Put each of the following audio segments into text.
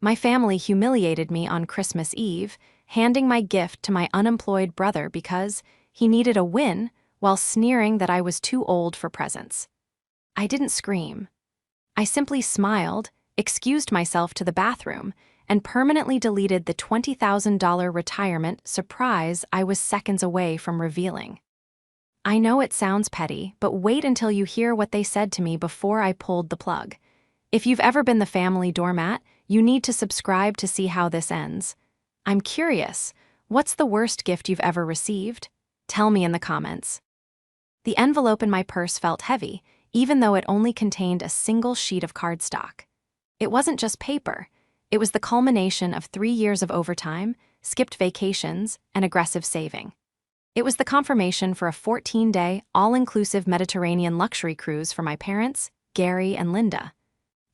My family humiliated me on Christmas Eve, handing my gift to my unemployed brother because he needed a win while sneering that I was too old for presents. I didn't scream. I simply smiled, excused myself to the bathroom, and permanently deleted the $20,000 retirement surprise I was seconds away from revealing. I know it sounds petty, but wait until you hear what they said to me before I pulled the plug. If you've ever been the family doormat, you need to subscribe to see how this ends. I'm curious, what's the worst gift you've ever received? Tell me in the comments. The envelope in my purse felt heavy, even though it only contained a single sheet of cardstock. It wasn't just paper. It was the culmination of 3 years of overtime, skipped vacations, and aggressive saving. It was the confirmation for a 14-day, all-inclusive Mediterranean luxury cruise for my parents, Gary and Linda.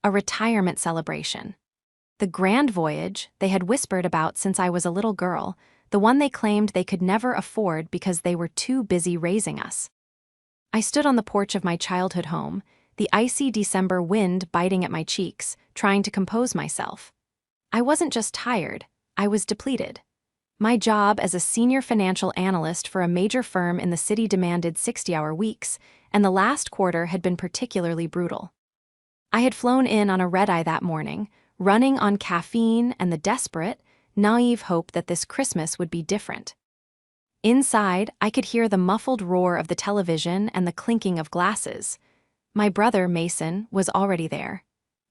A retirement celebration. The grand voyage they had whispered about since I was a little girl, the one they claimed they could never afford because they were too busy raising us. I stood on the porch of my childhood home, the icy December wind biting at my cheeks, trying to compose myself. I wasn't just tired, I was depleted. My job as a senior financial analyst for a major firm in the city demanded 60-hour weeks, and the last quarter had been particularly brutal. I had flown in on a red-eye that morning, running on caffeine and the desperate, naive hope that this Christmas would be different. Inside, I could hear the muffled roar of the television and the clinking of glasses. My brother, Mason, was already there.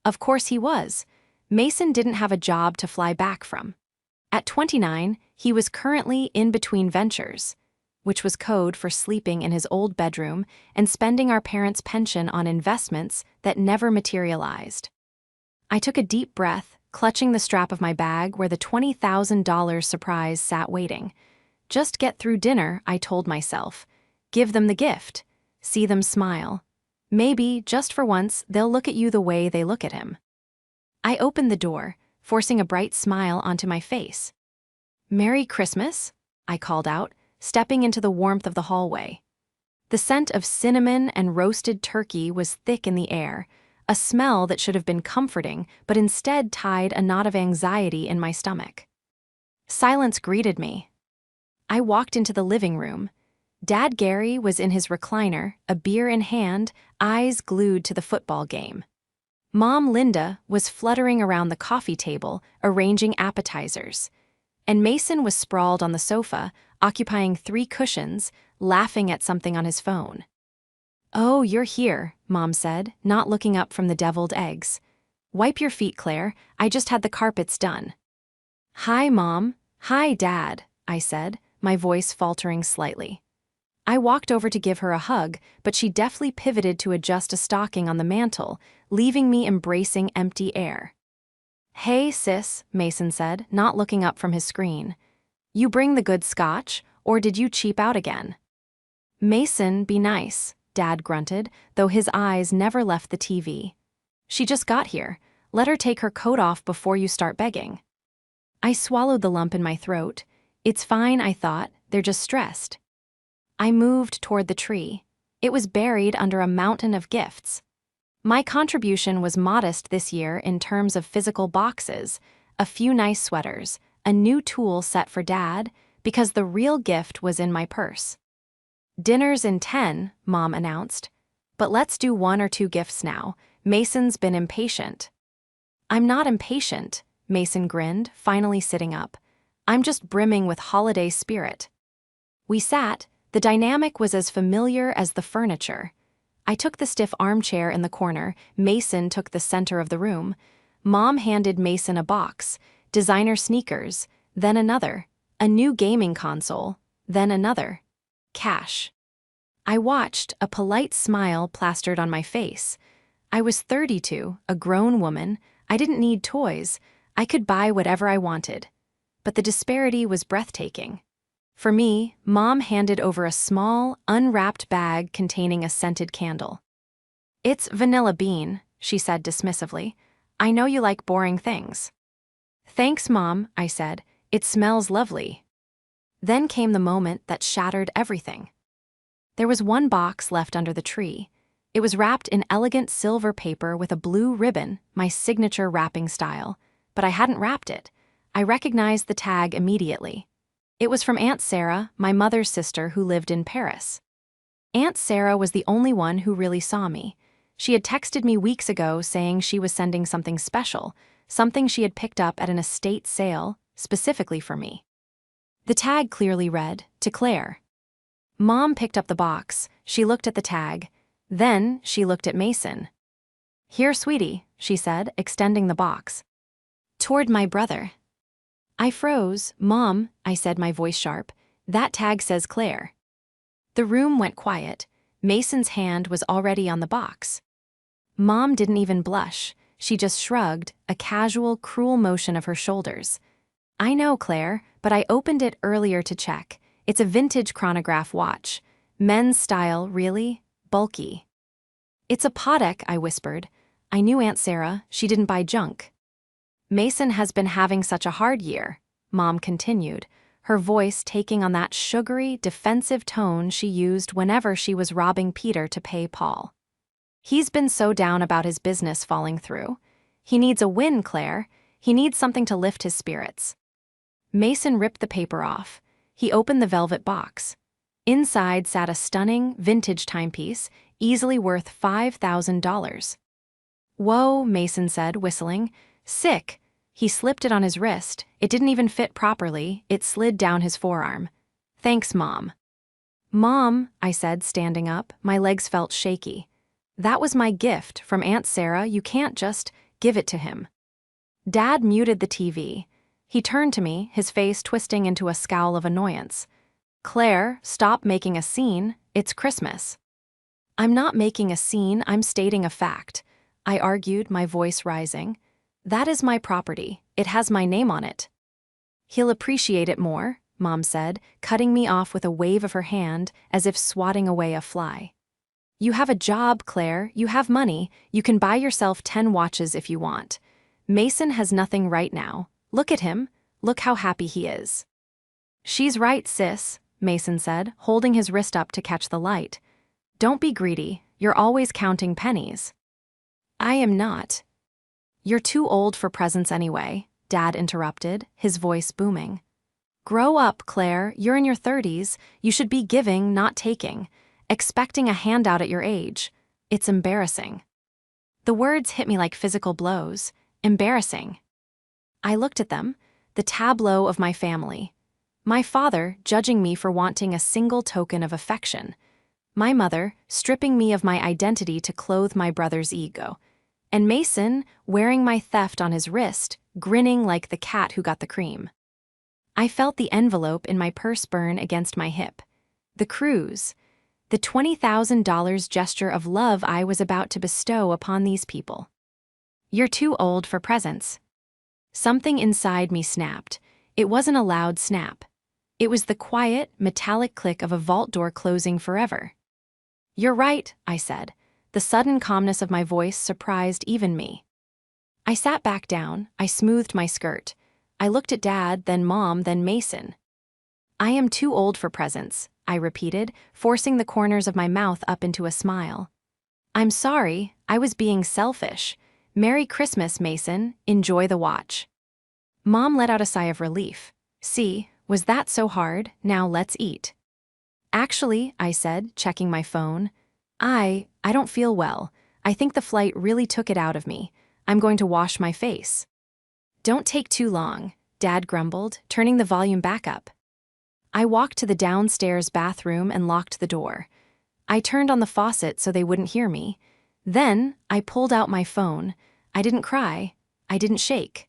Of course he was. Mason didn't have a job to fly back from. At 29, he was currently in between ventures, which was code for sleeping in his old bedroom and spending our parents' pension on investments that never materialized. I took a deep breath, clutching the strap of my bag where the $20,000 surprise sat waiting. Just get through dinner, I told myself. Give them the gift. See them smile. Maybe, just for once, they'll look at you the way they look at him. I opened the door, forcing a bright smile onto my face. "Merry Christmas," I called out, stepping into the warmth of the hallway. The scent of cinnamon and roasted turkey was thick in the air, a smell that should have been comforting, but instead tied a knot of anxiety in my stomach. Silence greeted me. I walked into the living room. Dad Gary was in his recliner, a beer in hand, eyes glued to the football game. Mom Linda was fluttering around the coffee table, arranging appetizers. And Mason was sprawled on the sofa, occupying 3 cushions, laughing at something on his phone. "Oh, you're here," Mom said, not looking up from the deviled eggs. "Wipe your feet, Claire. I just had the carpets done." "Hi, Mom." "Hi, Dad," I said, my voice faltering slightly. I walked over to give her a hug, but she deftly pivoted to adjust a stocking on the mantel, leaving me embracing empty air. "Hey, sis," Mason said, not looking up from his screen. "You bring the good scotch, or did you cheap out again?" "Mason, be nice," Dad grunted, though his eyes never left the TV. "She just got here. Let her take her coat off before you start begging." I swallowed the lump in my throat. It's fine, I thought, they're just stressed. I moved toward the tree. It was buried under a mountain of gifts. My contribution was modest this year in terms of physical boxes, a few nice sweaters, a new tool set for Dad, because the real gift was in my purse. "Dinner's in 10, Mom announced. "But let's do 1 or 2 gifts now. Mason's been impatient." "I'm not impatient," Mason grinned, finally sitting up. "I'm just brimming with holiday spirit." We sat. The dynamic was as familiar as the furniture. I took the stiff armchair in the corner, Mason took the center of the room. Mom handed Mason a box, designer sneakers, then another, a new gaming console, then another. Cash. I watched, a polite smile plastered on my face. I was 32, a grown woman. I didn't need toys. I could buy whatever I wanted. But the disparity was breathtaking. For me, Mom handed over a small, unwrapped bag containing a scented candle. "It's vanilla bean," she said dismissively. "I know you like boring things." "Thanks, Mom," I said. "It smells lovely." Then came the moment that shattered everything. There was one box left under the tree. It was wrapped in elegant silver paper with a blue ribbon, my signature wrapping style, but I hadn't wrapped it. I recognized the tag immediately. It was from Aunt Sarah, my mother's sister who lived in Paris. Aunt Sarah was the only one who really saw me. She had texted me weeks ago saying she was sending something special, something she had picked up at an estate sale, specifically for me. The tag clearly read, "To Claire." Mom picked up the box, she looked at the tag, then she looked at Mason. "Here, sweetie," she said, extending the box. "Toward my brother." I froze. "Mom," I said, my voice sharp, "that tag says Claire." The room went quiet. Mason's hand was already on the box. Mom didn't even blush. She just shrugged, a casual, cruel motion of her shoulders. "I know, Claire, but I opened it earlier to check. It's a vintage chronograph watch. Men's style, really? Bulky." "It's a Patek," I whispered. I knew Aunt Sarah, she didn't buy junk. "Mason has been having such a hard year," Mom continued, her voice taking on that sugary, defensive tone she used whenever she was robbing Peter to pay Paul. "He's been so down about his business falling through. He needs a win, Claire. He needs something to lift his spirits." Mason ripped the paper off. He opened the velvet box. Inside sat a stunning, vintage timepiece, easily worth $5,000. "Whoa," Mason said, whistling. "Sick." He slipped it on his wrist. It didn't even fit properly. It slid down his forearm. "Thanks, Mom." "Mom," I said, standing up. My legs felt shaky. "That was my gift from Aunt Sarah. You can't just give it to him." Dad muted the TV. He turned to me, his face twisting into a scowl of annoyance. "Claire, stop making a scene. It's Christmas." "I'm not making a scene, I'm stating a fact," I argued, my voice rising. "That is my property. It has my name on it." "He'll appreciate it more," Mom said, cutting me off with a wave of her hand as if swatting away a fly. "You have a job, Claire. You have money. You can buy yourself 10 watches if you want. Mason has nothing right now. Look at him. Look how happy he is." "She's right, sis," Mason said, holding his wrist up to catch the light. "Don't be greedy. You're always counting pennies." "I am not." "You're too old for presents anyway," Dad interrupted, his voice booming. "Grow up, Claire. You're in your 30s. You should be giving, not taking. Expecting a handout at your age. It's embarrassing." The words hit me like physical blows. Embarrassing. I looked at them, the tableau of my family. My father judging me for wanting a single token of affection. My mother stripping me of my identity to clothe my brother's ego. And Mason wearing my theft on his wrist, grinning like the cat who got the cream. I felt the envelope in my purse burn against my hip. The cruise. The $20,000 gesture of love I was about to bestow upon these people. "You're too old for presents." Something inside me snapped. It wasn't a loud snap. It was the quiet, metallic click of a vault door closing forever. "You're right," I said. The sudden calmness of my voice surprised even me. I sat back down, I smoothed my skirt. I looked at Dad, then Mom, then Mason. "I am too old for presents," I repeated, forcing the corners of my mouth up into a smile. "I'm sorry, I was being selfish. Merry Christmas, Mason. Enjoy the watch." Mom let out a sigh of relief. "See, was that so hard? Now let's eat." "Actually," I said, checking my phone, I don't feel well. I think the flight really took it out of me. I'm going to wash my face." "Don't take too long," Dad grumbled, turning the volume back up. I walked to the downstairs bathroom and locked the door. I turned on the faucet so they wouldn't hear me. Then, I pulled out my phone. I didn't cry. I didn't shake.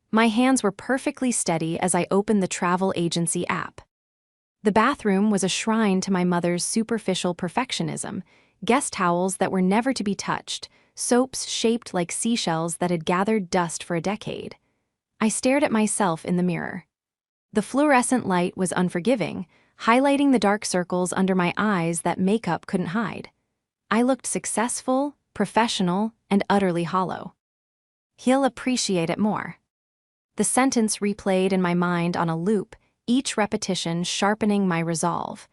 My hands were perfectly steady as I opened the travel agency app. The bathroom was a shrine to my mother's superficial perfectionism. Guest towels that were never to be touched, soaps shaped like seashells that had gathered dust for a decade. I stared at myself in the mirror. The fluorescent light was unforgiving, highlighting the dark circles under my eyes that makeup couldn't hide. I looked successful, professional, and utterly hollow. "He'll appreciate it more." The sentence replayed in my mind on a loop, each repetition sharpening my resolve.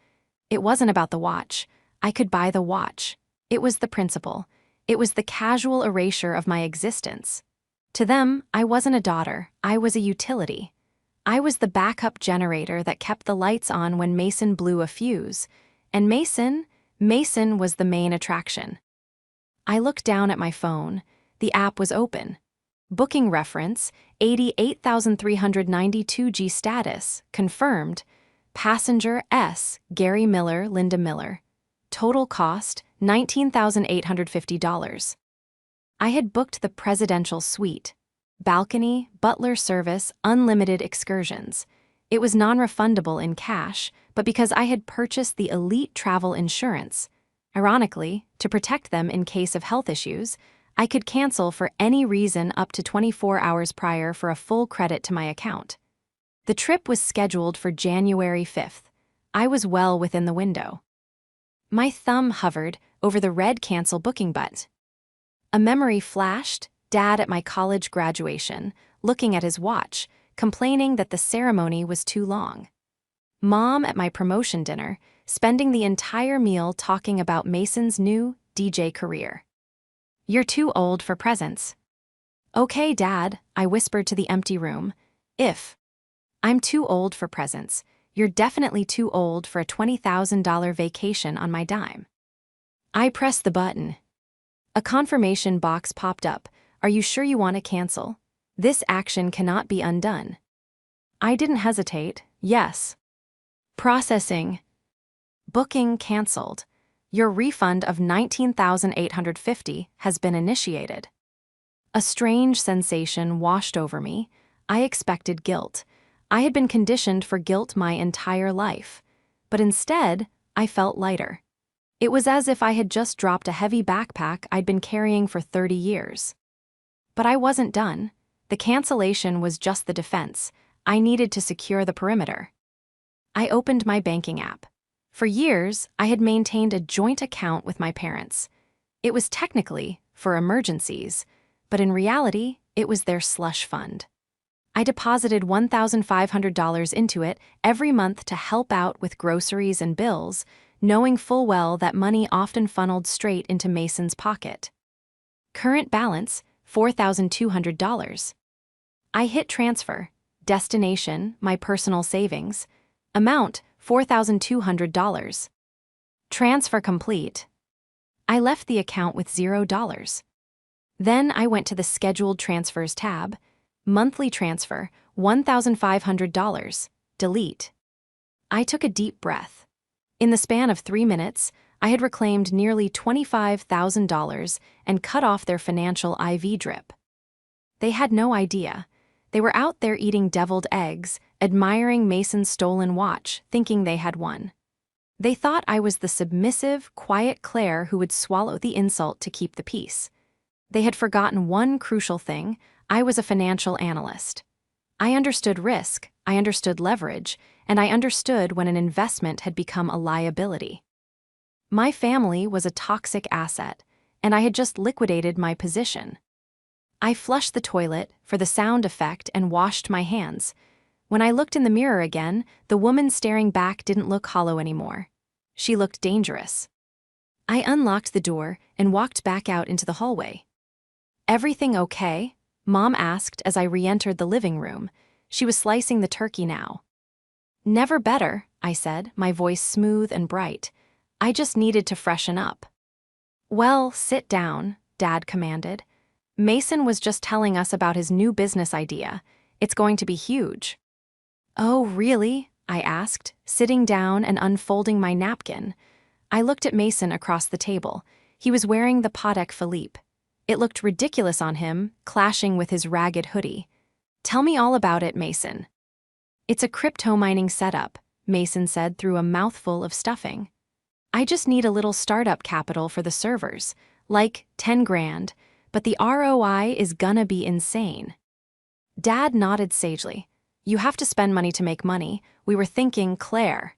It wasn't about the watch. I could buy the watch. It was the principle. It was the casual erasure of my existence. To them, I wasn't a daughter, I was a utility. I was the backup generator that kept the lights on when Mason blew a fuse. And Mason was the main attraction. I looked down at my phone. The app was open. Booking reference, 88,392G status, confirmed. Passenger S, Gary Miller, Linda Miller. Total cost, $19,850. I had booked the presidential suite. Balcony, butler service, unlimited excursions. It was non-refundable in cash, but because I had purchased the elite travel insurance, ironically, to protect them in case of health issues, I could cancel for any reason up to 24 hours prior for a full credit to my account. The trip was scheduled for January 5th. I was well within the window. My thumb hovered over the red cancel booking button. A memory flashed, Dad at my college graduation, looking at his watch, complaining that the ceremony was too long. Mom at my promotion dinner, spending the entire meal talking about Mason's new DJ career. You're too old for presents. Okay, Dad, I whispered to the empty room. I'm too old for presents. You're definitely too old for a $20,000 vacation on my dime. I pressed the button. A confirmation box popped up. Are you sure you want to cancel? This action cannot be undone. I didn't hesitate. Yes. Processing. Booking canceled. Your refund of $19,850 has been initiated. A strange sensation washed over me. I expected guilt. I had been conditioned for guilt my entire life. But instead, I felt lighter. It was as if I had just dropped a heavy backpack I'd been carrying for 30 years. But I wasn't done. The cancellation was just the defense. I needed to secure the perimeter. I opened my banking app. For years, I had maintained a joint account with my parents. It was technically for emergencies, but in reality, it was their slush fund. I deposited $1,500 into it every month to help out with groceries and bills, knowing full well that money often funneled straight into Mason's pocket. Current balance, $4,200. I hit transfer. Destination, my personal savings. Amount, $4,200. Transfer complete. I left the account with $0. Then I went to the Scheduled Transfers tab. Monthly transfer, $1,500. Delete. I took a deep breath. In the span of 3 minutes, I had reclaimed nearly $25,000 and cut off their financial IV drip. They had no idea. They were out there eating deviled eggs, admiring Mason's stolen watch, thinking they had won. They thought I was the submissive, quiet Claire who would swallow the insult to keep the peace. They had forgotten one crucial thing. I was a financial analyst. I understood risk, I understood leverage, and I understood when an investment had become a liability. My family was a toxic asset, and I had just liquidated my position. I flushed the toilet for the sound effect and washed my hands. When I looked in the mirror again, the woman staring back didn't look hollow anymore. She looked dangerous. I unlocked the door and walked back out into the hallway. Everything okay? Mom asked as I re-entered the living room. She was slicing the turkey now. Never better, I said, my voice smooth and bright. I just needed to freshen up. Well, sit down, Dad commanded. Mason was just telling us about his new business idea. It's going to be huge. Oh, really? I asked, sitting down and unfolding my napkin. I looked at Mason across the table. He was wearing the Patek Philippe. It looked ridiculous on him, clashing with his ragged hoodie. Tell me all about it, Mason. It's a crypto mining setup, Mason said through a mouthful of stuffing. I just need a little startup capital for the servers, like 10 grand, but the ROI is gonna be insane. Dad nodded sagely. You have to spend money to make money. We were thinking, Claire.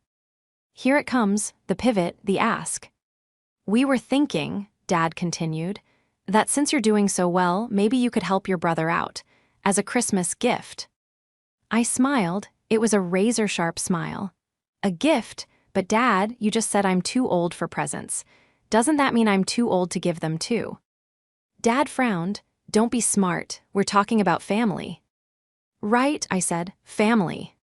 Here it comes, the pivot, the ask. We were thinking, Dad continued, that since you're doing so well, maybe you could help your brother out, as a Christmas gift. I smiled. It was a razor-sharp smile. A gift? But Dad, you just said I'm too old for presents. Doesn't that mean I'm too old to give them too? Dad frowned. Don't be smart, we're talking about family. Right, I said, family.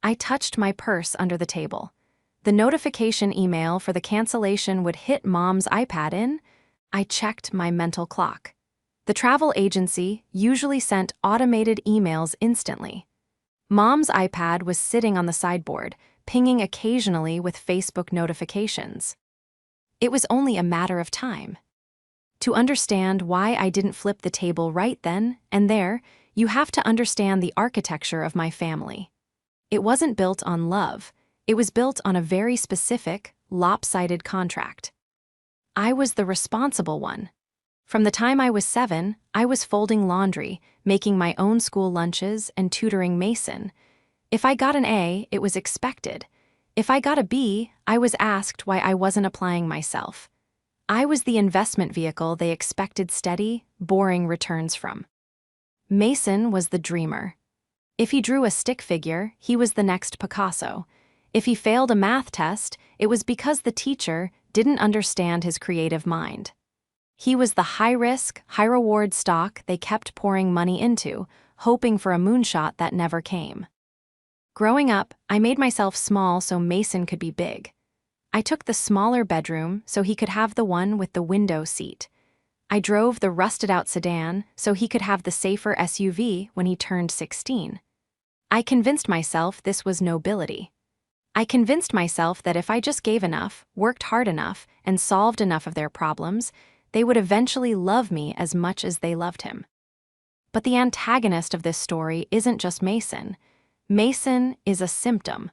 I touched my purse under the table. The notification email for the cancellation would hit Mom's iPad in. I checked my mental clock. The travel agency usually sent automated emails instantly. Mom's iPad was sitting on the sideboard, pinging occasionally with Facebook notifications. It was only a matter of time. To understand why I didn't flip the table right then and there, you have to understand the architecture of my family. It wasn't built on love. It was built on a very specific, lopsided contract. I was the responsible one. From the time I was 7, I was folding laundry, making my own school lunches, and tutoring Mason. If I got an A, it was expected. If I got a B, I was asked why I wasn't applying myself. I was the investment vehicle they expected steady, boring returns from. Mason was the dreamer. If he drew a stick figure, he was the next Picasso. If he failed a math test, it was because the teacher didn't understand his creative mind. He was the high-risk, high-reward stock they kept pouring money into, hoping for a moonshot that never came. Growing up, I made myself small so Mason could be big. I took the smaller bedroom so he could have the one with the window seat. I drove the rusted-out sedan so he could have the safer SUV when he turned 16. I convinced myself this was nobility. I convinced myself that if I just gave enough, worked hard enough, and solved enough of their problems, they would eventually love me as much as they loved him. But the antagonist of this story isn't just Mason. Mason is a symptom.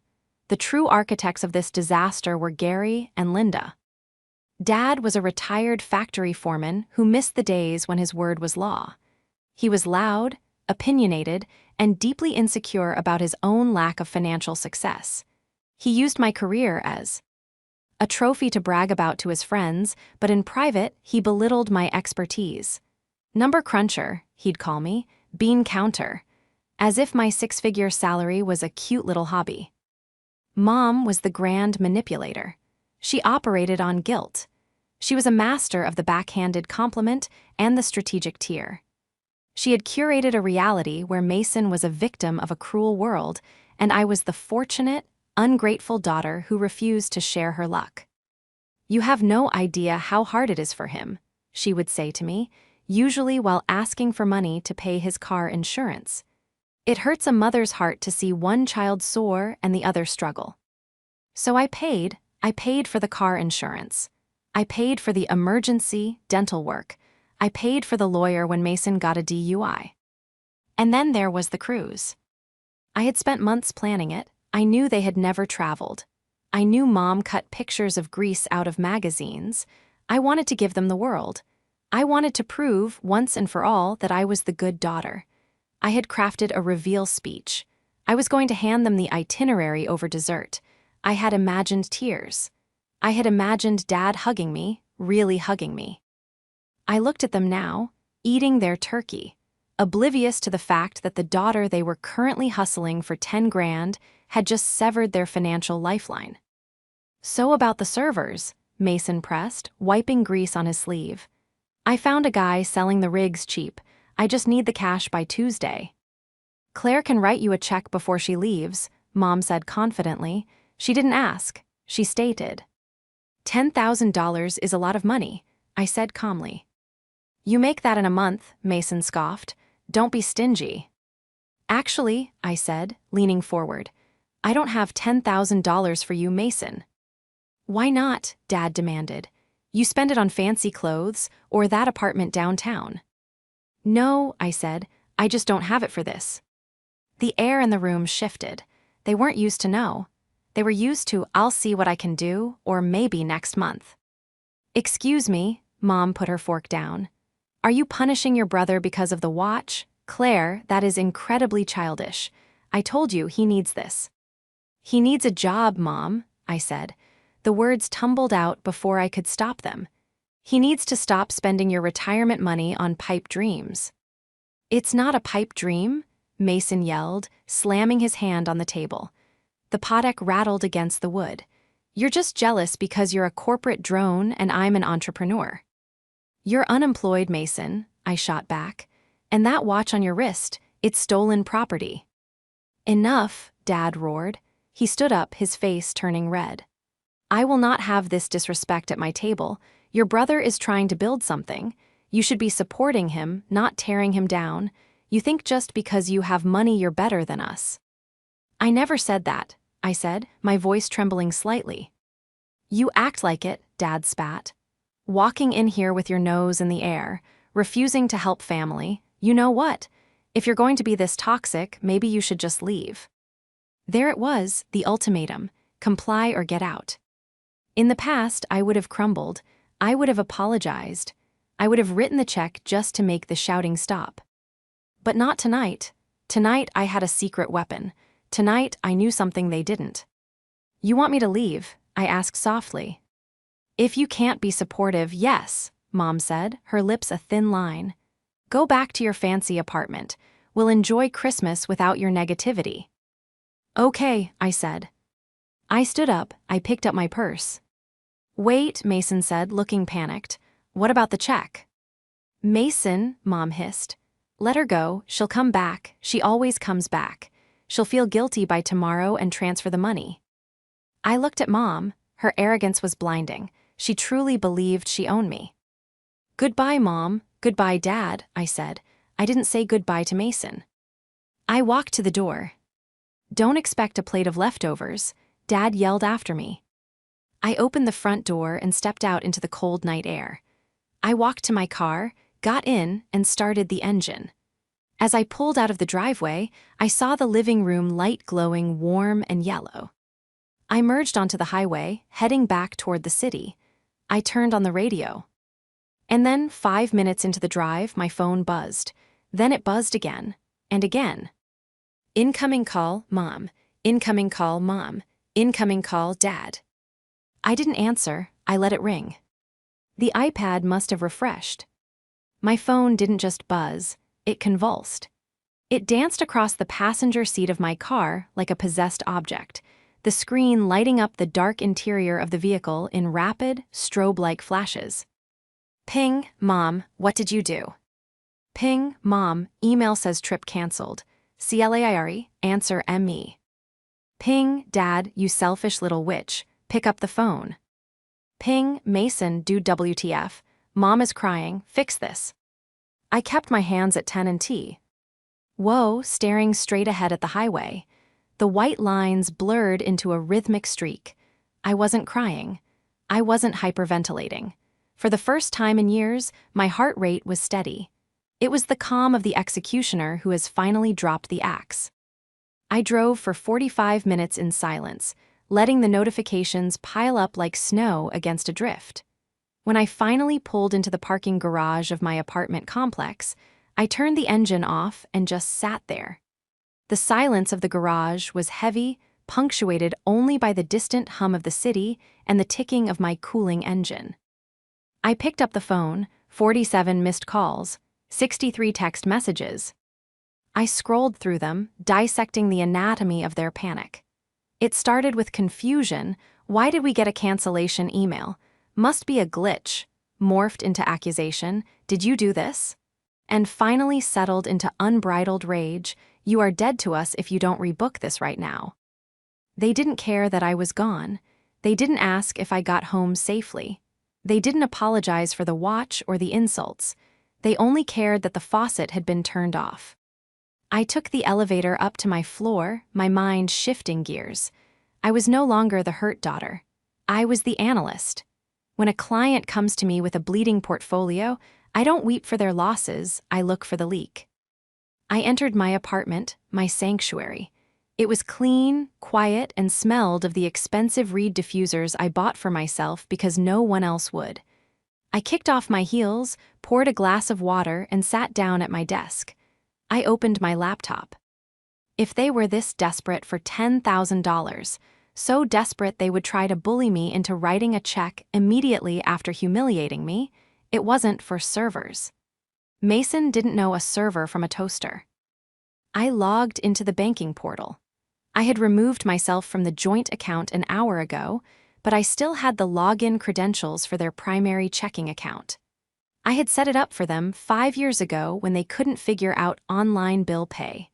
The true architects of this disaster were Gary and Linda. Dad was a retired factory foreman who missed the days when his word was law. He was loud, opinionated, and deeply insecure about his own lack of financial success. He used my career as a trophy to brag about to his friends, but in private, he belittled my expertise. Number cruncher, he'd call me, bean counter, as if my 6-figure salary was a cute little hobby. Mom was the grand manipulator. She operated on guilt. She was a master of the backhanded compliment and the strategic tear. She had curated a reality where Mason was a victim of a cruel world, and I was the fortunate, ungrateful daughter who refused to share her luck. "You have no idea how hard it is for him," she would say to me, usually while asking for money to pay his car insurance. It hurts a mother's heart to see one child soar and the other struggle. So I paid for the car insurance. I paid for the emergency dental work. I paid for the lawyer when Mason got a DUI. And then there was the cruise. I had spent months planning it. I knew they had never traveled. I knew Mom cut pictures of Greece out of magazines. I wanted to give them the world. I wanted to prove, once and for all, that I was the good daughter. I had crafted a reveal speech. I was going to hand them the itinerary over dessert. I had imagined tears. I had imagined Dad hugging me, really hugging me. I looked at them now, eating their turkey, oblivious to the fact that the daughter they were currently hustling for 10 grand had just severed their financial lifeline. "So about the servers," Mason pressed, wiping grease on his sleeve. "I found a guy selling the rigs cheap. I just need the cash by Tuesday." "Claire can write you a check before she leaves," Mom said confidently. She didn't ask, she stated. $10,000 is a lot of money, I said calmly. "You make that in a month," Mason scoffed. "Don't be stingy." "Actually," I said, leaning forward, "I don't have $10,000 for you, Mason." "Why not?" Dad demanded. "You spend it on fancy clothes or that apartment downtown." "No," I said, "I just don't have it for this." The air in the room shifted. They weren't used to no. They were used to "I'll see what I can do," or "maybe next month." "Excuse me," Mom put her fork down. "Are you punishing your brother because of the watch? Claire, that is incredibly childish. I told you he needs this." "He needs a job, Mom," I said. The words tumbled out before I could stop them. "He needs to stop spending your retirement money on pipe dreams." "It's not a pipe dream," Mason yelled, slamming his hand on the table. The potek rattled against the wood. "You're just jealous because you're a corporate drone and I'm an entrepreneur." "You're unemployed, Mason. I shot back. And that watch on your wrist, it's stolen property. Enough, Dad roared. He stood up, his face turning red. I will not have this disrespect at my table. Your brother is trying to build something. You should be supporting him, not tearing him down. You think just because you have money you're better than us. I never said that, I said, my voice trembling slightly. You act like it, Dad spat. Walking in here with your nose in the air, refusing to help family. You know what? If you're going to be this toxic, maybe you should just leave. There it was, the ultimatum: comply or get out. In the past, I would have crumbled. I would have apologized. I would have written the check just to make the shouting stop. But not tonight. Tonight, I had a secret weapon. Tonight, I knew something they didn't. You want me to leave? I asked softly. If you can't be supportive, yes, Mom said, her lips a thin line. Go back to your fancy apartment. We'll enjoy Christmas without your negativity. Okay, I said. I stood up, I picked up my purse. Wait, Mason said, looking panicked. What about the check? Mason, Mom hissed. Let her go, she'll come back, she always comes back. She'll feel guilty by tomorrow and transfer the money. I looked at Mom, her arrogance was blinding. She truly believed she owned me. Goodbye, Mom, goodbye, Dad, I said. I didn't say goodbye to Mason. I walked to the door. Don't expect a plate of leftovers, Dad yelled after me. I opened the front door and stepped out into the cold night air. I walked to my car, got in, and started the engine. As I pulled out of the driveway, I saw the living room light glowing warm and yellow. I merged onto the highway, heading back toward the city. I turned on the radio. And then, 5 minutes into the drive, my phone buzzed. Then it buzzed again, and again. Incoming call, Mom. Incoming call, Mom. Incoming call, Dad. I didn't answer, I let it ring. The iPad must have refreshed. My phone didn't just buzz, it convulsed. It danced across the passenger seat of my car like a possessed object, the screen lighting up the dark interior of the vehicle in rapid, strobe-like flashes. Ping, Mom, what did you do? Ping, Mom, email says trip cancelled. CLAIRE, answer ME. Ping, Dad, you selfish little witch, pick up the phone. Ping, Mason, dude WTF, Mom is crying, fix this. I kept my hands at 10 and T. Whoa, staring straight ahead at the highway. The white lines blurred into a rhythmic streak. I wasn't crying. I wasn't hyperventilating. For the first time in years, my heart rate was steady. It was the calm of the executioner who has finally dropped the axe. I drove for 45 minutes in silence, letting the notifications pile up like snow against a drift. When I finally pulled into the parking garage of my apartment complex, I turned the engine off and just sat there. The silence of the garage was heavy, punctuated only by the distant hum of the city and the ticking of my cooling engine. I picked up the phone, 47 missed calls, 63 text messages. I scrolled through them, dissecting the anatomy of their panic. It started with confusion. Why did we get a cancellation email? Must be a glitch. Morphed into accusation. Did you do this? And finally settled into unbridled rage. You are dead to us if you don't rebook this right now. They didn't care that I was gone. They didn't ask if I got home safely. They didn't apologize for the watch or the insults. They only cared that the faucet had been turned off. I took the elevator up to my floor, my mind shifting gears. I was no longer the hurt daughter. I was the analyst. When a client comes to me with a bleeding portfolio, I don't weep for their losses, I look for the leak. I entered my apartment, my sanctuary. It was clean, quiet, and smelled of the expensive reed diffusers I bought for myself because no one else would. I kicked off my heels, poured a glass of water, and sat down at my desk. I opened my laptop. If they were this desperate for $10,000, so desperate they would try to bully me into writing a check immediately after humiliating me, it wasn't for servers. Mason didn't know a server from a toaster. I logged into the banking portal. I had removed myself from the joint account an hour ago, but I still had the login credentials for their primary checking account. I had set it up for them 5 years ago when they couldn't figure out online bill pay.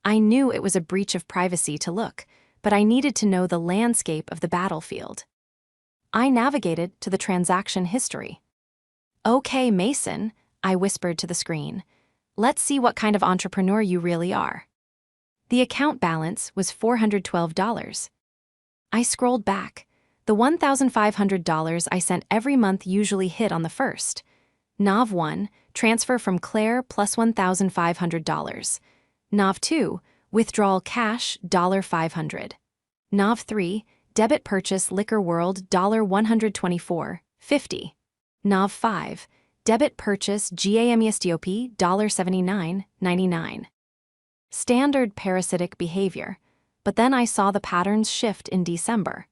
I knew it was a breach of privacy to look, but I needed to know the landscape of the battlefield. I navigated to the transaction history. "Okay, Mason," I whispered to the screen. "Let's see what kind of entrepreneur you really are." The account balance was $412. I scrolled back. The $1,500 I sent every month usually hit on the first. Nav 1, transfer from Claire plus $1,500. Nav 2, withdrawal cash $500. Nav 3, debit purchase Liquor World $124.50. Nav 5, debit purchase GAMESTOP $79.99. Standard parasitic behavior, but then I saw the patterns shift in December.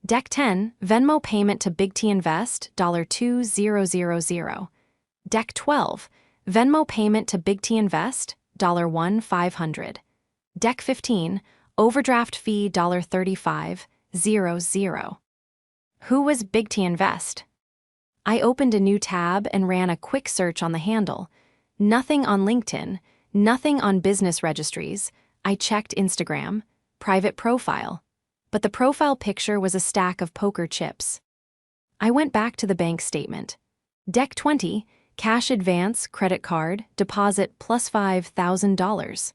Deck 10, Venmo payment to Big T Invest $2,000. Deck 12, Venmo payment to Big T Invest $1,500. Deck 15, overdraft fee $35.00. Who was Big T Invest? I opened a new tab and ran a quick search on the handle. Nothing on LinkedIn, nothing on business registries. I checked Instagram, private profile, but the profile picture was a stack of poker chips. I went back to the bank statement. Deck 20, cash advance, credit card, deposit plus $5,000.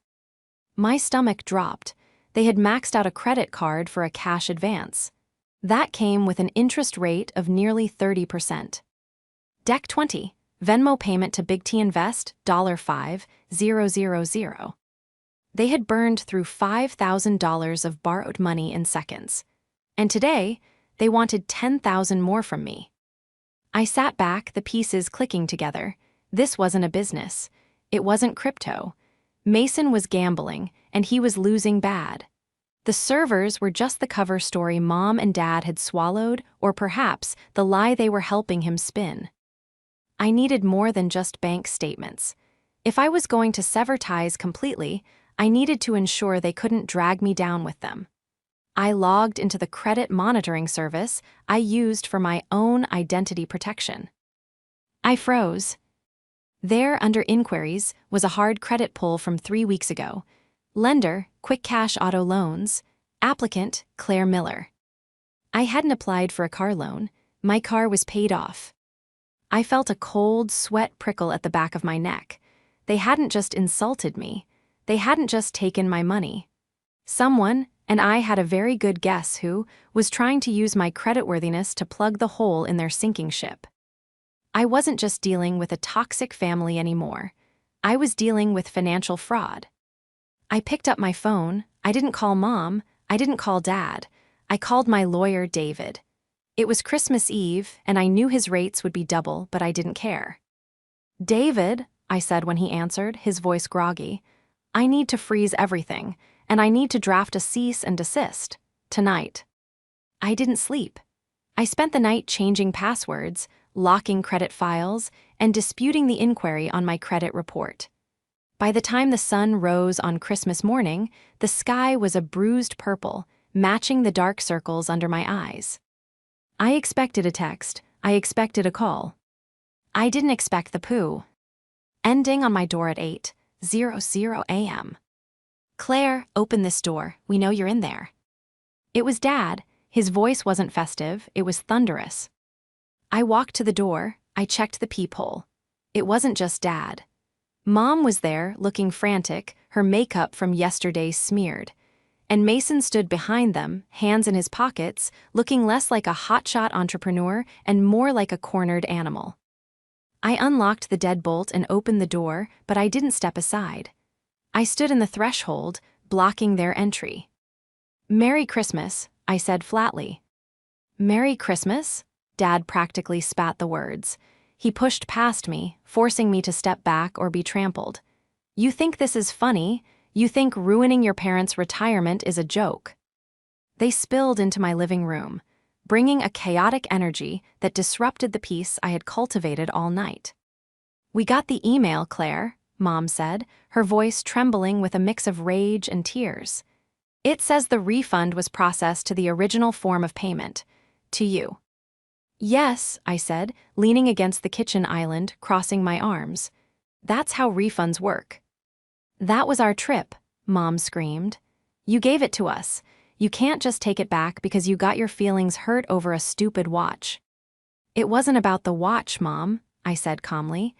My stomach dropped. They had maxed out a credit card for a cash advance. That came with an interest rate of nearly 30%. Deck 20, Venmo payment to Big T Invest $5,000. They had burned through $5,000 of borrowed money in seconds. And today, they wanted $10,000 more from me. I sat back, the pieces clicking together. This wasn't a business. It wasn't crypto. Mason was gambling, and he was losing bad. The servers were just the cover story Mom and Dad had swallowed, or perhaps the lie they were helping him spin. I needed more than just bank statements. If I was going to sever ties completely, I needed to ensure they couldn't drag me down with them. I logged into the credit monitoring service I used for my own identity protection. I froze. There, under inquiries, was a hard credit pull from 3 weeks ago. Lender, Quick Cash Auto Loans. Applicant, Claire Miller. I hadn't applied for a car loan. My car was paid off. I felt a cold sweat prickle at the back of my neck. They hadn't just insulted me. They hadn't just taken my money. Someone, and I had a very good guess who, was trying to use my creditworthiness to plug the hole in their sinking ship. I wasn't just dealing with a toxic family anymore. I was dealing with financial fraud. I picked up my phone. I didn't call Mom. I didn't call Dad. I called my lawyer, David. It was Christmas Eve, and I knew his rates would be double, but I didn't care. "David," I said when he answered, his voice groggy, "I need to freeze everything, and I need to draft a cease and desist. Tonight." I didn't sleep. I spent the night changing passwords, locking credit files, and disputing the inquiry on my credit report. By the time the sun rose on Christmas morning, the sky was a bruised purple, matching the dark circles under my eyes. I expected a text. I expected a call. I didn't expect the poo. Ending on my door at 8:00 a.m. "Claire, open this door. We know you're in there." It was Dad. His voice wasn't festive, it was thunderous. I walked to the door. I checked the peephole. It wasn't just Dad. Mom was there, looking frantic, her makeup from yesterday smeared. And Mason stood behind them, hands in his pockets, looking less like a hotshot entrepreneur and more like a cornered animal. I unlocked the deadbolt and opened the door, but I didn't step aside. I stood in the threshold, blocking their entry. "Merry Christmas," I said flatly. "Merry Christmas?" Dad practically spat the words. He pushed past me, forcing me to step back or be trampled. "You think this is funny? You think ruining your parents' retirement is a joke?" They spilled into my living room, bringing a chaotic energy that disrupted the peace I had cultivated all night. "We got the email, Claire," Mom said, her voice trembling with a mix of rage and tears. "It says the refund was processed to the original form of payment, to you." Yes, I said, leaning against the kitchen island, crossing my arms. That's how refunds work. That was our trip, Mom screamed. You gave it to us. You can't just take it back because you got your feelings hurt over a stupid watch. It wasn't about the watch, Mom, I said calmly.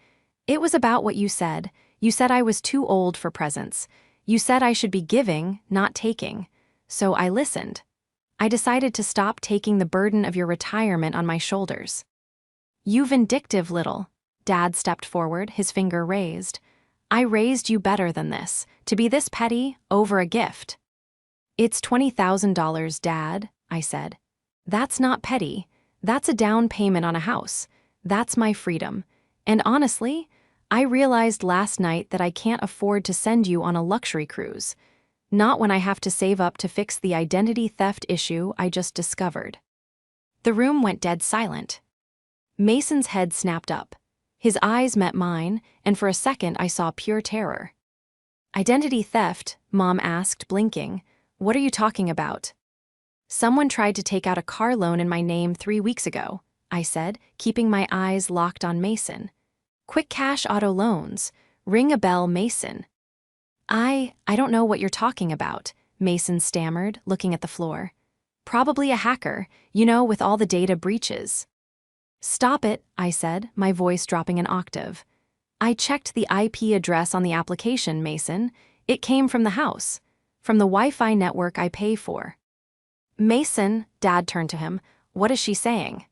It was about what you said. You said I was too old for presents. You said I should be giving, not taking. So I listened. I decided to stop taking the burden of your retirement on my shoulders. You vindictive little. Dad stepped forward, his finger raised. I raised you better than this, to be this petty over a gift. It's $20,000, Dad, I said. That's not petty. That's a down payment on a house. That's my freedom. And honestly, I realized last night that I can't afford to send you on a luxury cruise. Not when I have to save up to fix the identity theft issue I just discovered. The room went dead silent. Mason's head snapped up. His eyes met mine, and for a second I saw pure terror. Identity theft, Mom asked, blinking. What are you talking about? Someone tried to take out a car loan in my name 3 weeks ago, I said, keeping my eyes locked on Mason. Quick cash auto loans. Ring a bell, Mason. I don't know what you're talking about, Mason stammered, looking at the floor. Probably a hacker, with all the data breaches. Stop it, I said, my voice dropping an octave. I checked the IP address on the application, Mason. It came from the house, from the Wi-Fi network I pay for. Mason, Dad turned to him. What is she saying?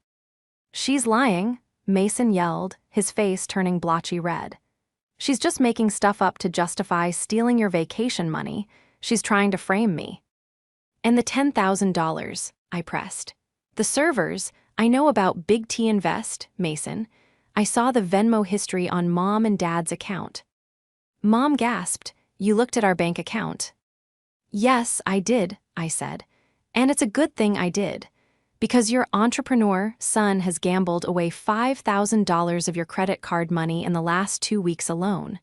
She's lying, Mason yelled, his face turning blotchy red. She's just making stuff up to justify stealing your vacation money. She's trying to frame me. And the $10,000, I pressed. The servers, I know about Big T Invest, Mason. I saw the Venmo history on Mom and Dad's account. Mom gasped. You looked at our bank account. Yes, I did, I said. And it's a good thing I did. Because your entrepreneur son has gambled away $5,000 of your credit card money in the last 2 weeks alone.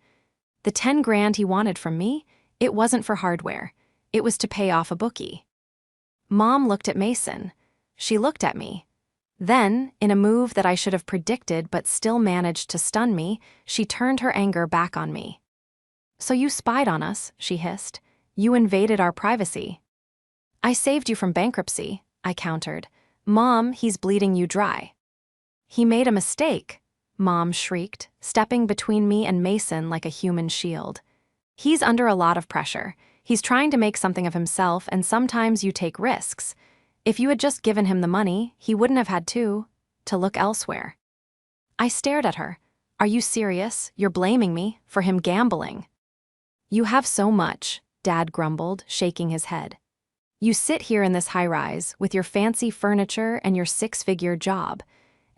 The 10 grand he wanted from me, it wasn't for hardware. It was to pay off a bookie. Mom looked at Mason. She looked at me. Then, in a move that I should have predicted but still managed to stun me, she turned her anger back on me. So you spied on us, she hissed. You invaded our privacy. I saved you from bankruptcy, I countered. Mom, he's bleeding you dry. He made a mistake, Mom shrieked, stepping between me and Mason like a human shield. He's under a lot of pressure. He's trying to make something of himself, and sometimes you take risks. If you had just given him the money, he wouldn't have had to look elsewhere. I stared at her. Are you serious? You're blaming me for him gambling. You have so much, Dad grumbled, shaking his head. You sit here in this high-rise with your fancy furniture and your 6-figure job,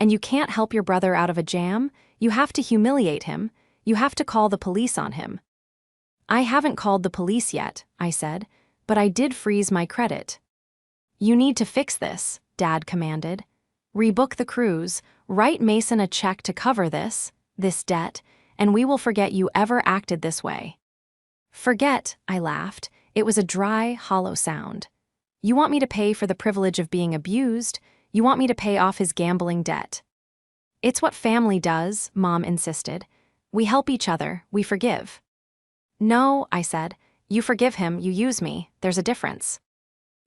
and you can't help your brother out of a jam. You have to humiliate him. You have to call the police on him. I haven't called the police yet, I said, but I did freeze my credit. You need to fix this, Dad commanded. Rebook the cruise, write Mason a check to cover this debt, and we will forget you ever acted this way. Forget, I laughed. It was a dry, hollow sound. You want me to pay for the privilege of being abused? You want me to pay off his gambling debt? It's what family does, Mom insisted. We help each other, we forgive. No, I said. You forgive him, you use me. There's a difference.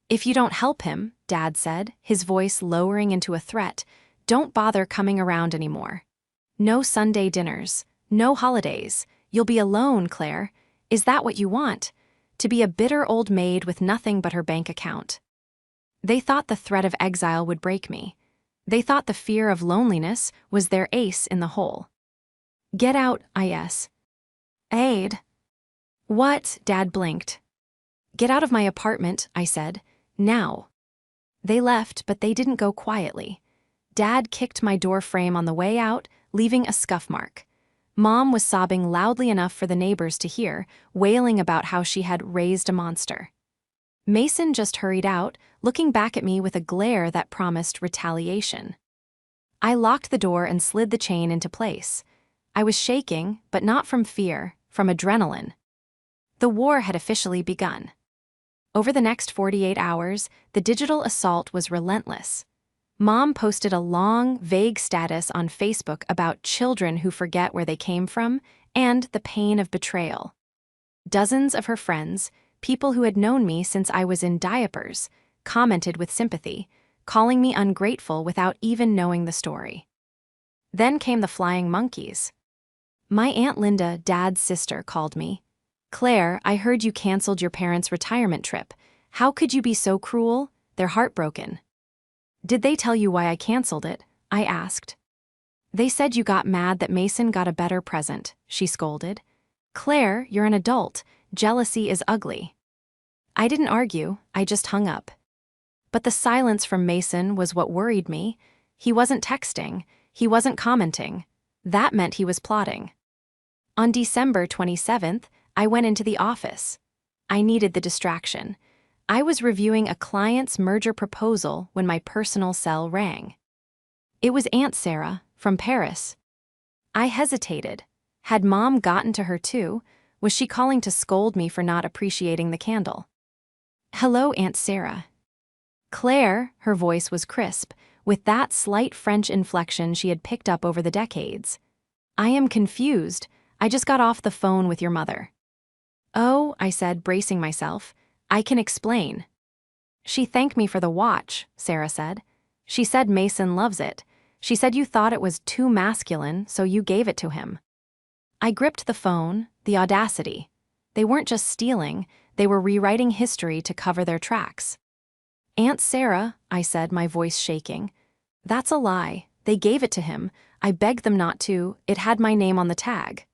If you don't help him, Dad said, his voice lowering into a threat, don't bother coming around anymore. No Sunday dinners, no holidays. You'll be alone, Claire. Is that what you want? To be a bitter old maid with nothing but her bank account. They thought the threat of exile would break me. They thought the fear of loneliness was their ace in the hole. Get out, I.S. Aid. What? Dad blinked. Get out of my apartment, I said. Now. They left, but they didn't go quietly. Dad kicked my door frame on the way out, leaving a scuff mark. Mom was sobbing loudly enough for the neighbors to hear, wailing about how she had raised a monster. Mason just hurried out, looking back at me with a glare that promised retaliation. I locked the door and slid the chain into place. I was shaking, but not from fear, from adrenaline. The war had officially begun. Over the next 48 hours, the digital assault was relentless. Mom posted a long, vague status on Facebook about children who forget where they came from and the pain of betrayal. Dozens of her friends, people who had known me since I was in diapers, commented with sympathy, calling me ungrateful without even knowing the story. Then came the flying monkeys. My Aunt Linda, Dad's sister, called me. "Claire, I heard you canceled your parents' retirement trip. How could you be so cruel? They're heartbroken." "Did they tell you why I canceled it?" I asked. "They said you got mad that Mason got a better present," she scolded. "Claire, you're an adult. Jealousy is ugly." I didn't argue, I just hung up. But the silence from Mason was what worried me. He wasn't texting, he wasn't commenting. That meant he was plotting. On December 27th, I went into the office. I needed the distraction. I was reviewing a client's merger proposal when my personal cell rang. It was Aunt Sarah, from Paris. I hesitated. Had Mom gotten to her too? Was she calling to scold me for not appreciating the candle? "Hello, Aunt Sarah." Claire, her voice was crisp, with that slight French inflection she had picked up over the decades. "I am confused. I just got off the phone with your mother." "Oh," I said, bracing myself. "I can explain." "She thanked me for the watch," Sarah said. "She said Mason loves it. She said you thought it was too masculine, so you gave it to him." I gripped the phone, the audacity. They weren't just stealing, they were rewriting history to cover their tracks. "Aunt Sarah," I said, my voice shaking. "That's a lie. They gave it to him. I begged them not to. It had my name on the tag."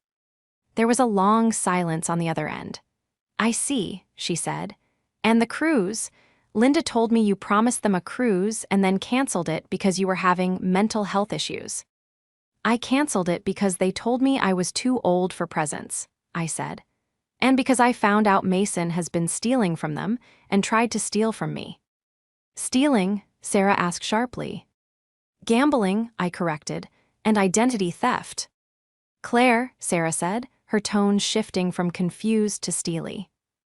There was a long silence on the other end. "I see," she said. "And the cruise? Linda told me you promised them a cruise and then canceled it because you were having mental health issues." "I canceled it because they told me I was too old for presents," I said. "And because I found out Mason has been stealing from them and tried to steal from me." "Stealing?" Sarah asked sharply. "Gambling," I corrected, "and identity theft." "Claire," Sarah said, her tone shifting from confused to steely.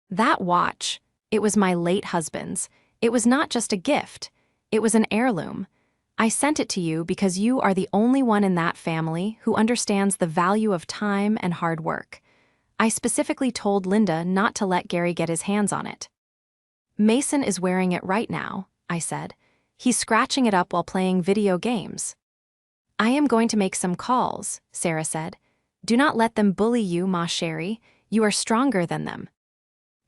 "That watch, it was my late husband's. It was not just a gift. It was an heirloom. I sent it to you because you are the only one in that family who understands the value of time and hard work. I specifically told Linda not to let Gary get his hands on it." "Mason is wearing it right now," I said. "He's scratching it up while playing video games." "I am going to make some calls," Sarah said. "Do not let them bully you, ma chérie. You are stronger than them."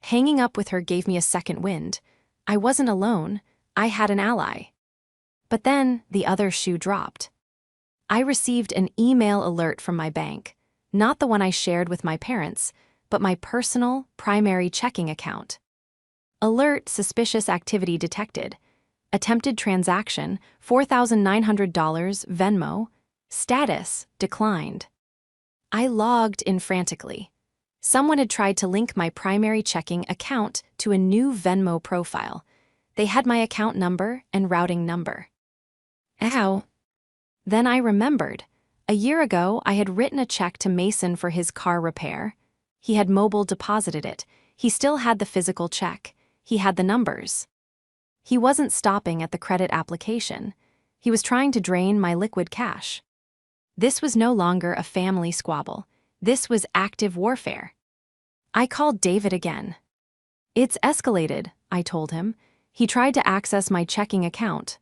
Hanging up with her gave me a second wind. I wasn't alone. I had an ally. But then the other shoe dropped. I received an email alert from my bank, not the one I shared with my parents, but my personal, primary checking account. Alert: suspicious activity detected. Attempted transaction, $4,900 Venmo. Status: declined. I logged in frantically. Someone had tried to link my primary checking account to a new Venmo profile. They had my account number and routing number. Ow. Then I remembered. A year ago, I had written a check to Mason for his car repair. He had mobile deposited it. He still had the physical check. He had the numbers. He wasn't stopping at the credit application. He was trying to drain my liquid cash. This was no longer a family squabble. This was active warfare. I called David again. "It's escalated," I told him. "He tried to access my checking account."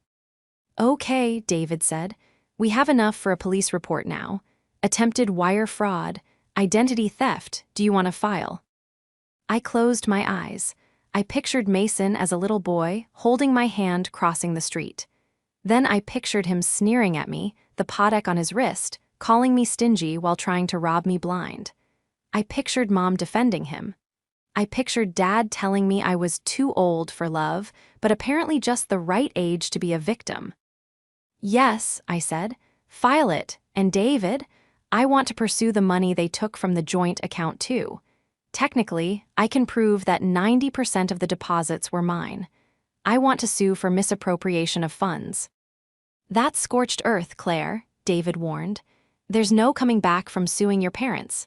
"Okay," David said. "We have enough for a police report now. Attempted wire fraud, identity theft. Do you want to file?" I closed my eyes. I pictured Mason as a little boy, holding my hand crossing the street. Then I pictured him sneering at me, the Patek on his wrist, calling me stingy while trying to rob me blind. I pictured Mom defending him. I pictured Dad telling me I was too old for love, but apparently just the right age to be a victim. "Yes," I said, "file it. And David, I want to pursue the money they took from the joint account too. Technically, I can prove that 90% of the deposits were mine. I want to sue for misappropriation of funds." "That's scorched earth, Claire," David warned. "There's no coming back from suing your parents."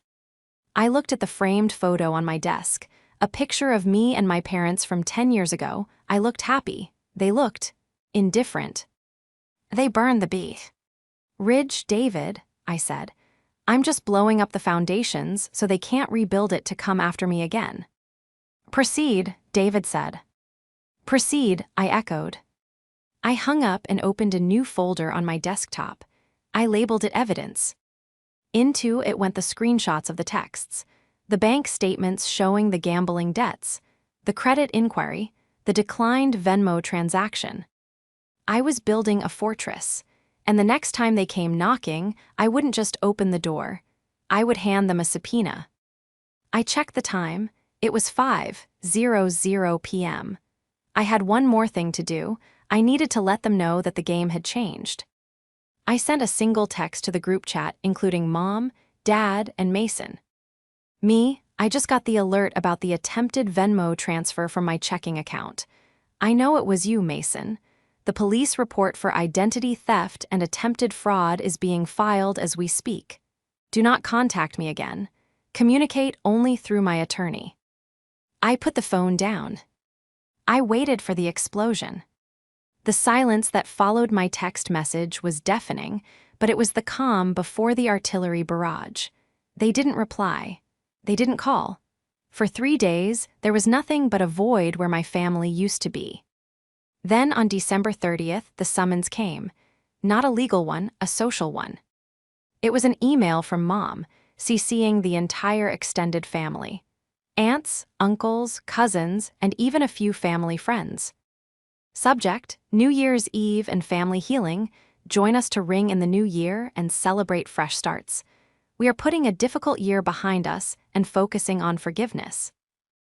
I looked at the framed photo on my desk, a picture of me and my parents from 10 years ago. I looked happy. They looked indifferent. They burned the beat. Ridge, David, I said. I'm just blowing up the foundations so they can't rebuild it to come after me again. Proceed, David said. Proceed, I echoed. I hung up and opened a new folder on my desktop. I labeled it Evidence. Into it went the screenshots of the texts, the bank statements showing the gambling debts, the credit inquiry, the declined Venmo transaction. I was building a fortress, and the next time they came knocking, I wouldn't just open the door. I would hand them a subpoena. I checked the time. It was 5:00 p.m. I had one more thing to do. I needed to let them know that the game had changed. I sent a single text to the group chat, including Mom, Dad, and Mason. I just got the alert about the attempted Venmo transfer from my checking account. I know it was you, Mason. The police report for identity theft and attempted fraud is being filed as we speak. Do not contact me again. Communicate only through my attorney. I put the phone down. I waited for the explosion. The silence that followed my text message was deafening, but it was the calm before the artillery barrage. They didn't reply. They didn't call. For 3 days, there was nothing but a void where my family used to be. Then on December 30th, the summons came. Not a legal one, a social one. It was an email from Mom, CCing the entire extended family. Aunts, uncles, cousins, and even a few family friends. Subject, New Year's Eve and family healing. Join us to ring in the new year and celebrate fresh starts. We are putting a difficult year behind us and focusing on forgiveness.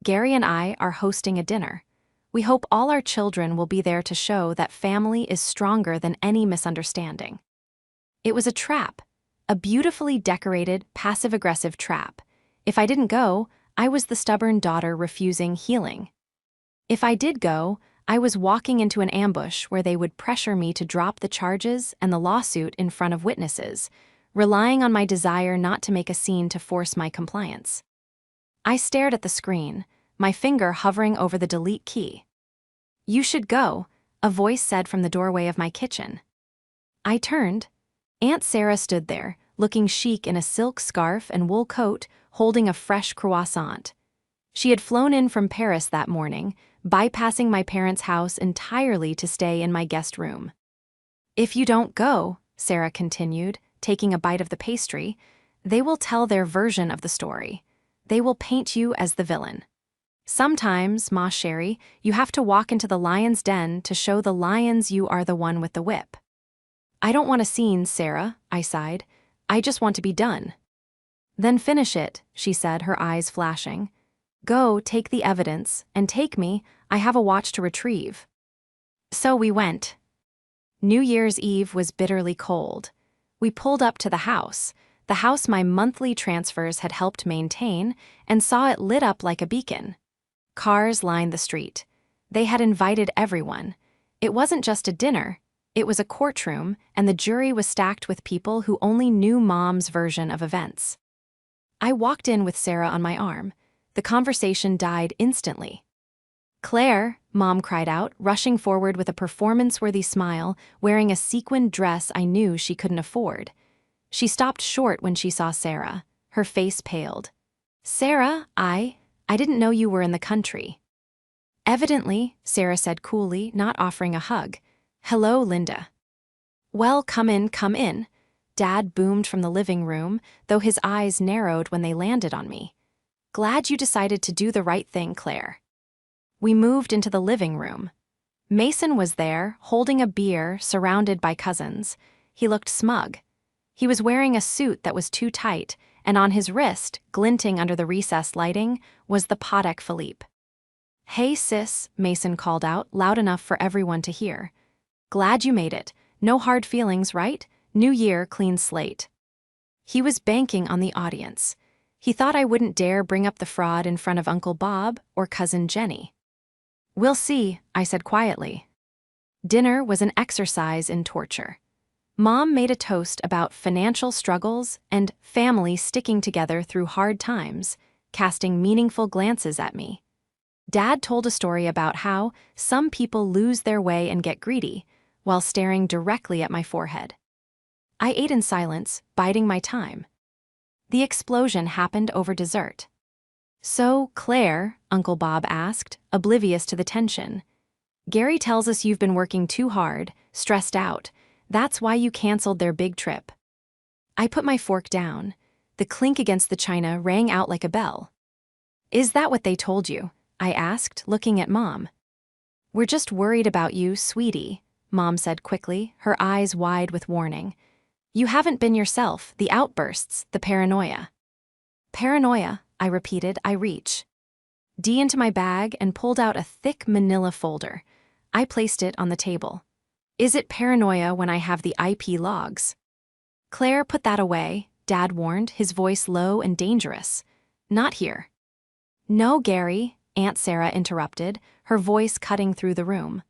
Gary and I are hosting a dinner. We hope all our children will be there to show that family is stronger than any misunderstanding. It was a trap, a beautifully decorated, passive-aggressive trap. If I didn't go, I was the stubborn daughter refusing healing. If I did go, I was walking into an ambush where they would pressure me to drop the charges and the lawsuit in front of witnesses, relying on my desire not to make a scene to force my compliance. I stared at the screen, my finger hovering over the delete key. You should go, a voice said from the doorway of my kitchen. I turned. Aunt Sarah stood there, looking chic in a silk scarf and wool coat, holding a fresh croissant. She had flown in from Paris that morning, bypassing my parents' house entirely to stay in my guest room. If you don't go, Sarah continued, taking a bite of the pastry, they will tell their version of the story. They will paint you as the villain. Sometimes, Ma Chérie, you have to walk into the lion's den to show the lions you are the one with the whip. I don't want a scene, Sarah, I sighed. I just want to be done. Then finish it, she said, her eyes flashing. Go, take the evidence, and take me. I have a watch to retrieve. So we went. New Year's Eve was bitterly cold. We pulled up to the house my monthly transfers had helped maintain, and saw it lit up like a beacon. Cars lined the street. They had invited everyone. It wasn't just a dinner. It was a courtroom, and the jury was stacked with people who only knew Mom's version of events. I walked in with Sarah on my arm. The conversation died instantly. Claire, Mom cried out, rushing forward with a performance-worthy smile, wearing a sequined dress I knew she couldn't afford. She stopped short when she saw Sarah. Her face paled. Sarah, I didn't know you were in the country. Evidently, Sarah said coolly, not offering a hug. Hello, Linda. Well, come in. Dad boomed from the living room, though his eyes narrowed when they landed on me. Glad you decided to do the right thing, Claire. We moved into the living room. Mason was there, holding a beer, surrounded by cousins. He looked smug. He was wearing a suit that was too tight, and on his wrist, glinting under the recessed lighting, was the Patek Philippe. Hey sis, Mason called out, loud enough for everyone to hear. Glad you made it. No hard feelings, right? New year, clean slate. He was banking on the audience. He thought I wouldn't dare bring up the fraud in front of Uncle Bob or Cousin Jenny. We'll see, I said quietly. Dinner was an exercise in torture. Mom made a toast about financial struggles and family sticking together through hard times, casting meaningful glances at me. Dad told a story about how some people lose their way and get greedy, while staring directly at my forehead. I ate in silence, biding my time. The explosion happened over dessert. "So, Claire," Uncle Bob asked, oblivious to the tension, "Gary tells us you've been working too hard, stressed out. That's why you canceled their big trip." I put my fork down. The clink against the china rang out like a bell. "Is that what they told you?" I asked, looking at Mom. "We're just worried about you, sweetie," Mom said quickly, her eyes wide with warning. "You haven't been yourself, the outbursts, the paranoia." "Paranoia," I repeated. I reached into my bag and pulled out a thick manila folder. I placed it on the table. "Is it paranoia when I have the IP logs?" "Claire, put that away," Dad warned, his voice low and dangerous. "Not here." "No, Gary," Aunt Sarah interrupted, her voice cutting through the room.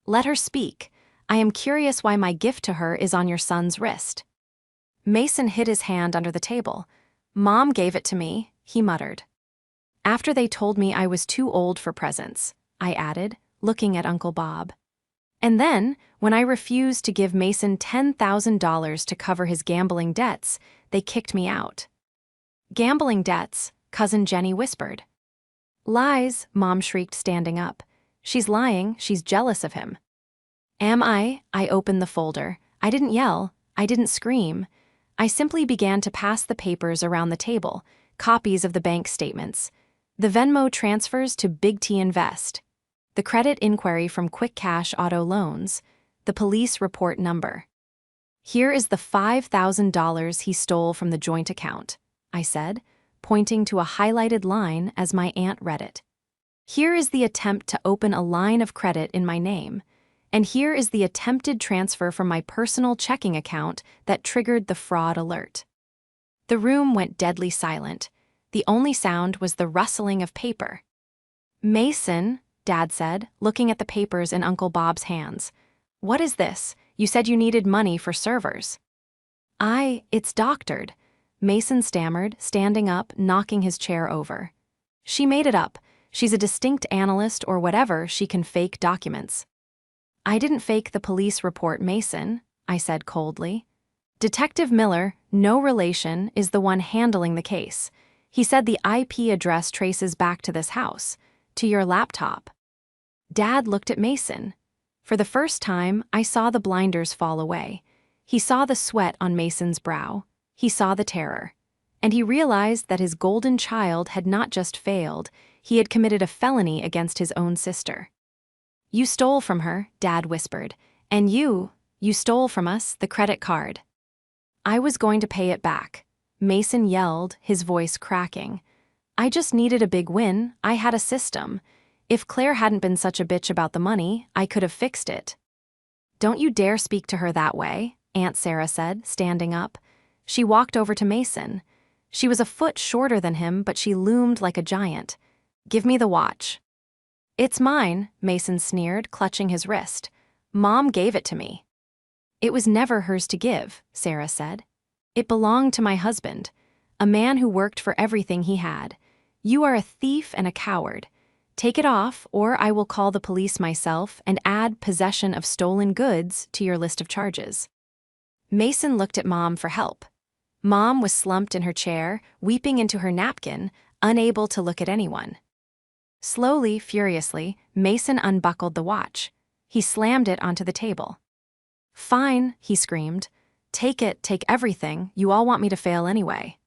"Let her speak. I am curious why my gift to her is on your son's wrist." Mason hid his hand under the table. "Mom gave it to me," he muttered. "After they told me I was too old for presents," I added, looking at Uncle Bob. "And then, when I refused to give Mason $10,000 to cover his gambling debts, they kicked me out." "Gambling debts?" Cousin Jenny whispered. "Lies," Mom shrieked, standing up. "She's lying, she's jealous of him." "Am I?" I opened the folder. I didn't yell, I didn't scream. I simply began to pass the papers around the table, copies of the bank statements, the Venmo transfers to Big T Invest, the credit inquiry from Quick Cash Auto Loans, the police report number. "Here is the $5,000 he stole from the joint account," I said, pointing to a highlighted line as my aunt read it. "Here is the attempt to open a line of credit in my name, and here is the attempted transfer from my personal checking account that triggered the fraud alert." The room went deadly silent. The only sound was the rustling of paper. "Mason," Dad said, looking at the papers in Uncle Bob's hands. "What is this? You said you needed money for servers." It's doctored," Mason stammered, standing up, knocking his chair over. "She made it up. She's a distinct analyst or whatever, she can fake documents." "I didn't fake the police report, Mason," I said coldly. "Detective Miller, no relation, is the one handling the case. He said the IP address traces back to this house, to your laptop." Dad looked at Mason. For the first time, I saw the blinders fall away. He saw the sweat on Mason's brow. He saw the terror. And he realized that his golden child had not just failed, he had committed a felony against his own sister. "You stole from her," Dad whispered. "And you stole from us the credit card." "I was going to pay it back," Mason yelled, his voice cracking. "I just needed a big win. I had a system. If Claire hadn't been such a bitch about the money, I could have fixed it." "Don't you dare speak to her that way," Aunt Sarah said, standing up. She walked over to Mason. She was a foot shorter than him, but she loomed like a giant. "Give me the watch." "It's mine," Mason sneered, clutching his wrist. "Mom gave it to me." "It was never hers to give," Sarah said. "It belonged to my husband, a man who worked for everything he had. You are a thief and a coward. Take it off, or I will call the police myself and add possession of stolen goods to your list of charges." Mason looked at Mom for help. Mom was slumped in her chair, weeping into her napkin, unable to look at anyone. Slowly, furiously, Mason unbuckled the watch. He slammed it onto the table. "Fine," he screamed. "Take it, take everything. You all want me to fail anyway."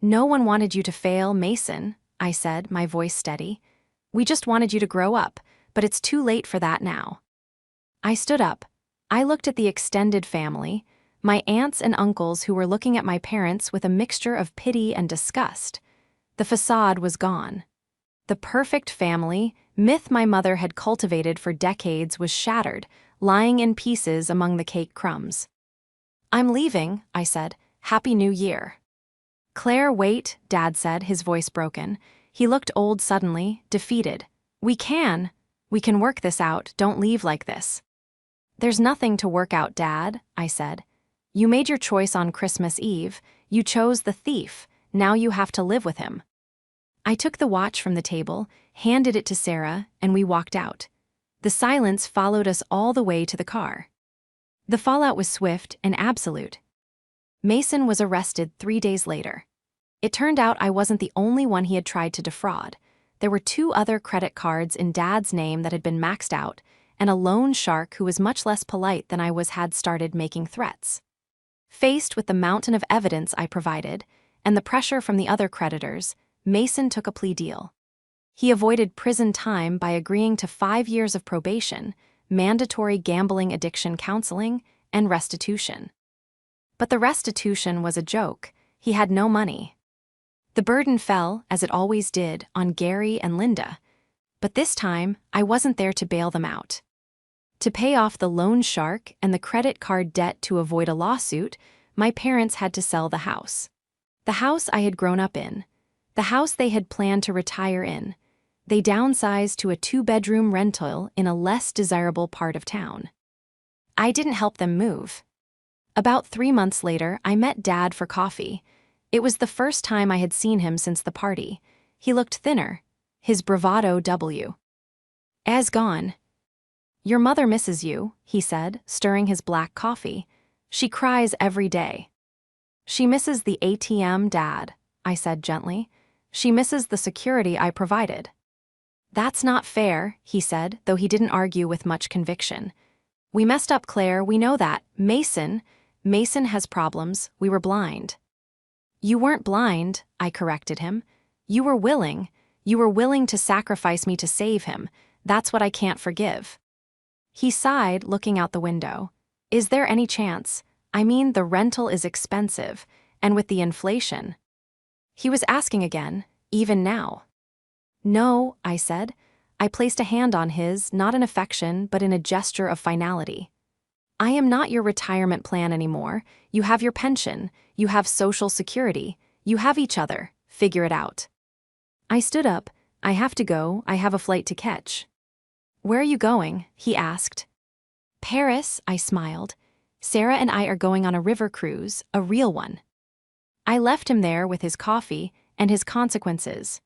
"No one wanted you to fail, Mason," I said, my voice steady. "We just wanted you to grow up, but it's too late for that now." I stood up. I looked at the extended family, my aunts and uncles who were looking at my parents with a mixture of pity and disgust. The facade was gone. The perfect family, myth my mother had cultivated for decades, was shattered, lying in pieces among the cake crumbs. "I'm leaving," I said. "Happy New Year." "Claire, wait," Dad said, his voice broken. He looked old suddenly, defeated. We can work this out, don't leave like this." "There's nothing to work out, Dad," I said. "You made your choice on Christmas Eve. You chose the thief. Now you have to live with him." I took the watch from the table, handed it to Sarah, and we walked out. The silence followed us all the way to the car. The fallout was swift and absolute. Mason was arrested 3 days later. It turned out I wasn't the only one he had tried to defraud. There were 2 other credit cards in Dad's name that had been maxed out, and a loan shark who was much less polite than I was had started making threats. Faced with the mountain of evidence I provided, and the pressure from the other creditors, Mason took a plea deal. He avoided prison time by agreeing to 5 years of probation, mandatory gambling addiction counseling, and restitution. But the restitution was a joke. He had no money. The burden fell, as it always did, on Gary and Linda. But this time, I wasn't there to bail them out. To pay off the loan shark and the credit card debt to avoid a lawsuit, my parents had to sell the house. The house I had grown up in. The house they had planned to retire in. They downsized to a 2-bedroom rental in a less desirable part of town. I didn't help them move. About 3 months later, I met Dad for coffee. It was the first time I had seen him since the party. He looked thinner, his bravado as gone. "Your mother misses you," he said, stirring his black coffee. "She cries every day." "She misses the ATM, Dad," I said gently. "She misses the security I provided." "That's not fair," he said, though he didn't argue with much conviction. "We messed up, Claire, we know that. Mason has problems, we were blind." "You weren't blind," I corrected him. You were willing to sacrifice me to save him. That's what I can't forgive." He sighed, looking out the window. "Is there any chance? I mean, the rental is expensive, and with the inflation." He was asking again, even now. "No," I said. I placed a hand on his, not in affection, but in a gesture of finality. "I am not your retirement plan anymore. You have your pension. You have Social Security. You have each other. Figure it out." I stood up. "I have to go. I have a flight to catch." "Where are you going?" he asked. "Paris," I smiled. "Sarah and I are going on a river cruise, a real one." I left him there with his coffee and his consequences.